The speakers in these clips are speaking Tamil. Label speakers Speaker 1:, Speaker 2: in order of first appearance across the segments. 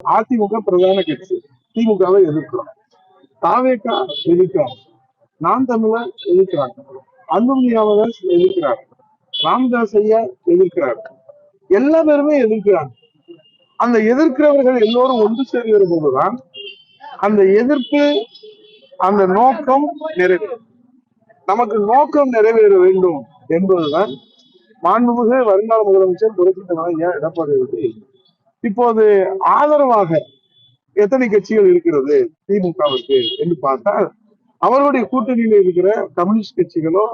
Speaker 1: அதிமுக பிரதான கட்சி திமுகவை எதிர்க்கிறோம். தாவேகா எதிர்க்கிறாங்க, நாம் தமிழர் எதிர்க்கிறாங்க, அன்புமணியாளர் எதிர்க்கிறாங்க, ராமதாஸ் ஐயா எதிர்க்கிறாங்க, எல்லா பேருமே எதிர்க்கிறாங்க. அந்த எதிர்க்கிறவர்கள் எல்லோரும் ஒன்று சேர்கிற போதுதான் அந்த எதிர்ப்பு, அந்த நோக்கம் நிறைவேறும். நமக்கு நோக்கம் நிறைவேற வேண்டும் என்பதுதான் மாண்புமிகு வருங்கால முதலமைச்சர் புரட்சித் எடப்பாடி அவர்கள் இப்போது ஆதரவாக எத்தனை கட்சிகள் இருக்கிறது திமுகவுக்கு என்று பார்த்தால், அவருடைய கூட்டணியில் இருக்கிற கம்யூனிஸ்ட் கட்சிகளோ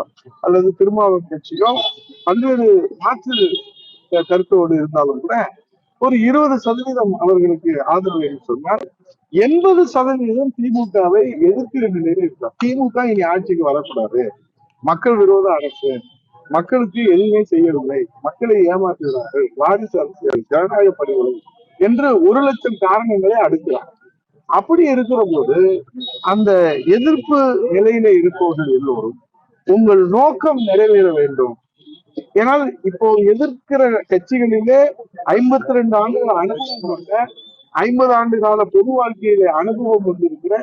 Speaker 1: அல்லது திருமாவளவன் கட்சியோ பல்வேறு மாற்று கருத்தோடு இருந்தாலும் கூட ஒரு 20% அவர்களுக்கு ஆதரவு என்று சொன்னால் 80% திமுகவை எதிர்க்கிற நிலையில் இருக்கிறார். திமுக இனி ஆட்சிக்கு வரக்கூடாது, மக்கள் விரோத அரசு, மக்களுக்கு எதுவுமே செய்யவில்லை, மக்களை ஏமாற்றுகிறார்கள், வாரிசு அரசியல், ஜனநாயக படுகொலை என்று 1,00,000 காரணங்களை அடுக்கிறார். அப்படி இருக்கிற போது அந்த எதிர்ப்பு நிலையில இருப்பவர்கள் எல்லோரும் உங்கள் நோக்கம் நிறைவேற வேண்டும். ஏன்னால் இப்போ எதிர்க்கிற கட்சிகளிலே 52 ஆண்டுகள் அனுபவம் கொண்ட, 50 ஆண்டு கால பொது வாழ்க்கையிலே அனுபவம் கொண்டிருக்கிற,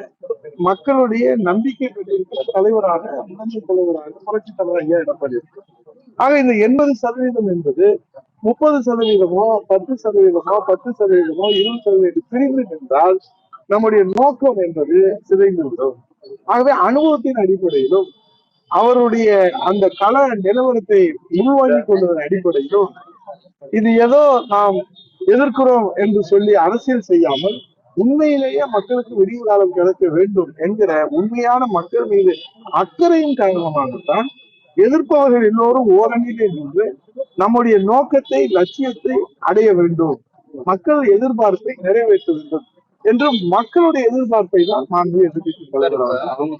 Speaker 1: மக்களுடைய நம்பிக்கை பெற்றிருக்கிற தலைவராக, முதன்மை தலைவராக புரட்சி தலைவர் ஐயா எடப்பாடி இருக்கிறார். ஆக இந்த 80% என்பது 30%மோ 10%மோ 10%மோ 20% பிரிந்து நின்றால் நம்முடைய நோக்கம் என்பது சிதைந்துவிடும். ஆகவே அனுபவத்தின் அடிப்படையிலும் அவருடைய அந்த கள நிலவரத்தை உள்வாங்கிக் கொள்வதன் அடிப்படையிலும் இது ஏதோ நாம் எதிர்க்கிறோம் என்று சொல்லி அரசியல் செய்யாமல் உண்மையிலேயே மக்களுக்கு விடிவு காலம் கிடைக்க வேண்டும் என்கிற உண்மையான மக்கள் மீது அக்கறையின் காரணமாகத்தான் எதிர்ப்பவர்கள் எல்லோரும் ஓரணியிலே நின்று நம்முடைய நோக்கத்தை, லட்சியத்தை அடைய வேண்டும், மக்கள் எதிர்பார்ப்பை நிறைவேற்ற வேண்டும் என்று மக்களுடைய எதிர்பார்ப்பை தான் நான் எதிர்த்து